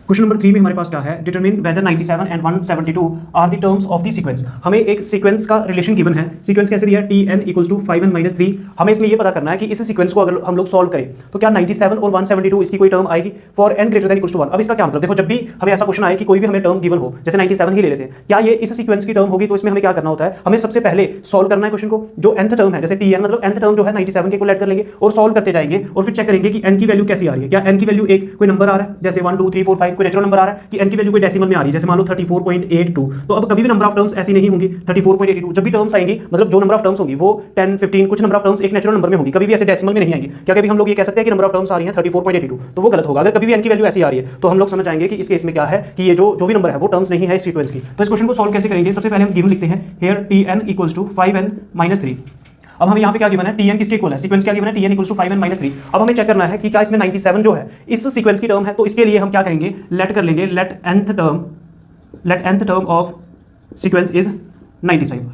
Question number 3 में हमारे पास क्या है, determine whether 97 and 172 are the terms of the sequence. हमें एक सीक्वेंस का रिलेशन गिवन है। सीक्वेंस कैसे दिया है, tn equals to 5n minus 3। हमें इसमें ये पता करना है कि इस सीक्वेंस को अगर हम लोग सॉल्व करें तो क्या 97 और 172 इसकी कोई टर्म आएगी for n greater than equals to 1। अब इसका क्या मतलब, देखो जब भी हमें ऐसा क्वेश्चन आए कि कोई भी हमें टर्म गिवन हो, जैसे 97 ही ले लेते हैं, क्या ये इस सीक्वेंस की टर्म होगी, तो इसमें हमें क्या करना होता है, हमें सबसे पहले सॉल्व करना है क्वेश्चन को। जो nth टर्म है, जैसे tn मतलब nth टर्म जो है 97 के को ऐड कर लेंगे और सॉल्व करते जाएंगे और फिर चेक करेंगे कि n की वैल्यू कैसी आ रही है। क्या n की वैल्यू एक कोई नंबर आ रहा है, जैसे 1 2 3 4 5 कोई नेचुरल नंबर आ रहा है, कि n की वैल्यू कोई डेसिमल में आ रही है, जैसे मान लो 34.82। तो अब कभी भी नंबर ऑफ टर्म्स ऐसी नहीं होंगी 34.82। जब भी टर्म्स आएंगी, मतलब जो नंबर ऑफ टर्म्स होंगी वो 10 15 कुछ नंबर ऑफ टर्म्स एक नेचुरल नंबर में होंगी, कभी भी ऐसे डेसिमल में नहीं आएंगी। क्या कभी हम लोग ये कह सकते हैं कि नंबर ऑफ टर्म्स आ रही है 34.82, तो वो गलत होगा। अगर कभी भी n की वैल्यू ऐसी आ रही है तो हम लोग समझ जाएंगे कि इस केस में क्या है कि ये जो भी नंबर है वो टर्म्स नहीं है इस सीक्वेंस की। तो इस क्वेश्चन को सॉल्व कैसे करेंगे, सबसे पहले हम गिवन लिखते हैं here tn equals to 5n minus 3। अब हमें यहाँ पे क्या गिवन है, tn किसके इक्वल है, सीक्वेंस क्या गिवन है, tn equals to 5n minus 3। अब हमें चेक करना है कि क्या इसमें 97 जो है इस सीक्वेंस की टर्म है। तो इसके लिए हम क्या करेंगे, लेट कर लेंगे, let nth term of sequence is 97।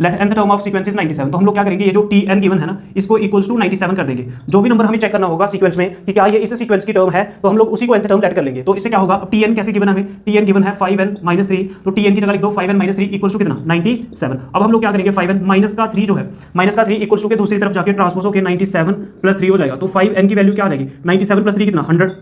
Let nth term of sequence is 97। तो हम लोग क्या करेंगे, ये जो tn गिवन है ना, इसको इक्वल्स टू 97 कर देंगे। जो भी नंबर हमें चेक करना होगा सीक्वेंस में कि क्या ये इस सीक्वेंस की टर्म है, तो हम लोग उसी को nth टर्म लेट कर लेंगे। तो इससे क्या होगा, अब tn कैसे गिवन है हमें, tn गिवन है 5n माइनस 3। तो tn की जगह लिख दो 5n माइनस 3 इक्वल्स टू कितना 97। अब हम लोग क्या करेंगे, 5n माइनस का 3 जो है, माइनस का 3 इक्वल्स टू के दूसरी तरफ जाके ट्रांसपोज होकर 97 प्लस 3 हो जाएगा। तो 5n की वैल्यू क्या आ जाएगी, 97 प्लस 3 कितना 100।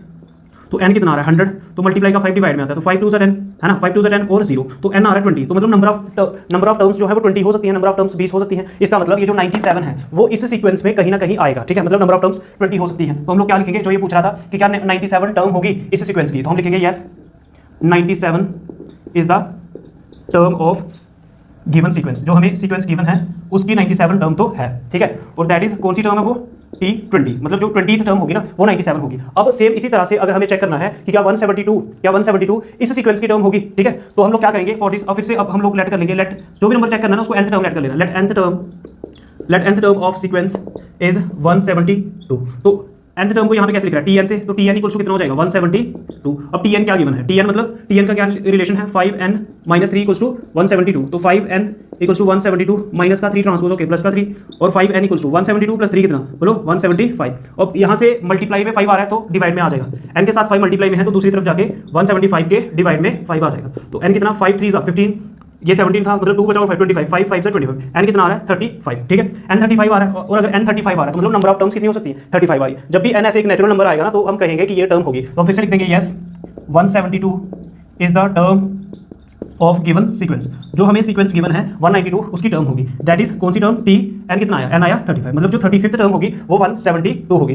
तो n कितना आ रहा है 100, तो मल्टीप्लाई का 5 डिवाइड में आता है, तो 5 2 10 है ना, 5 2 10 और 0, तो n आ रहा है 20। तो मतलब नंबर ऑफ टर्म्स जो है वो 20 हो सकती है, नंबर ऑफ टर्म्स 20 हो सकती है। इसका मतलब ये जो 97 है वो इस सीक्वेंस में कहीं ना कहीं आएगा, ठीक है, मतलब नंबर ऑफ टर्म्स 20 हो सकती है। तो हम लोग क्या लिखेंगे, जो ये पूछ रहा था कि क्या 97 टर्म होगी इस सीक्वेंस की, तो हम लिखेंगे yes 97 is the term of given sequence. जो हमें सीक्वेंस गिवन है उसकी 97 टर्म तो है, ठीक है, और दैट इज कौन सी टर्म है, वो t20, मतलब जो 20th टर्म होगी ना वो 97 होगी। अब सेम इसी तरह से अगर हमें चेक करना है कि क्या 172 इस सीक्वेंस की टर्म होगी, ठीक है, तो हम लोग क्या करेंगे फॉर दिस, और फिर से अब हम लोग लेट कर लेंगे, लेट जो भी नंबर चेक करना है ना उसको nth टर्म लेट कर लेना, let nth term of sequence is 172। तो nth टर्म को यहाँ पे कैसे लिख रहा है, tn से, तो tn इक्वल्स टू कितना हो जाएगा 172। अब tn क्या गिवन है, tn मतलब tn का क्या रिलेशन है, 5n माइनस 3 इक्वल्स टू 172। तो 5n इक्वल्स टू 172 माइनस का 3 ट्रांसपोज ओके प्लस का 3, और 5n इक्वल्स टू 172 प्लस 3 कितना बोलो 175। अब यहाँ से मल्टीप्लाई में 5 आ रहा है तो डिवाइड में आ जाएगा, n के साथ 5 मल्टीप्लाई में है तो दूसरी तरफ जाके 175 के डिवाइड में 5 आ जाएगा। तो n कितना 5 3 15, ये 17 था, मतलब 2 बचा 5 25, 5 5 से 25, n कितना आ रहा है 35, ठीक है, n 35 आ रहा है। और अगर n 35 आ रहा है तो मतलब नंबर ऑफ टर्म्स कितनी हो सकती है 35 आई। जब भी n ऐसे एक नेचुरल नंबर आएगा ना तो हम कहेंगे कि ये टर्म होगी। तो फिर से लिख देंगे yes 172 is the term of given sequence. जो हमें सीक्वेंस गिवन है 192 उसकी टर्म होगी, दैट इज कौन सी टर्म, t n कितना आया, n आया 35, मतलब जो 35th टर्म होगी वो 172 होगी।